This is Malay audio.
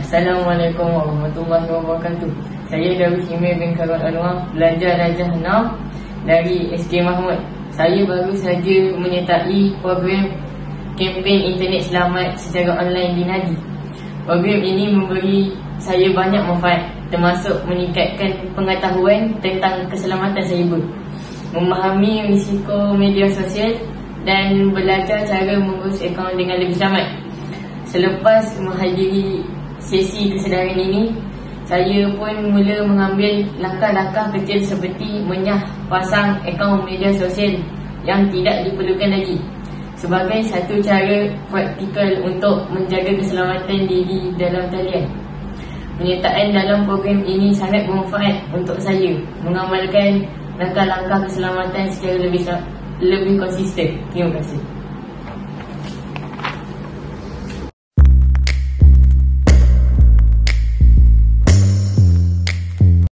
Assalamualaikum warahmatullahi wabarakatuh. Saya Darul Himir bin Karun Anwar, pelajar Darjah 6 dari SK Mahmud. Saya baru saja menyertai program kempen internet selamat secara online di Nadi. Program ini memberi saya banyak manfaat, termasuk meningkatkan pengetahuan tentang keselamatan cyber, memahami risiko media sosial dan belajar cara mengurus akaun dengan lebih selamat. Selepas menghadiri sesi kesedaran ini, saya pun mula mengambil langkah-langkah kecil seperti menyah pasang akaun media sosial yang tidak diperlukan lagi, sebagai satu cara praktikal untuk menjaga keselamatan diri dalam talian. Penyertaan dalam program ini sangat bermanfaat untuk saya mengamalkan langkah-langkah keselamatan secara lebih konsisten. Terima kasih.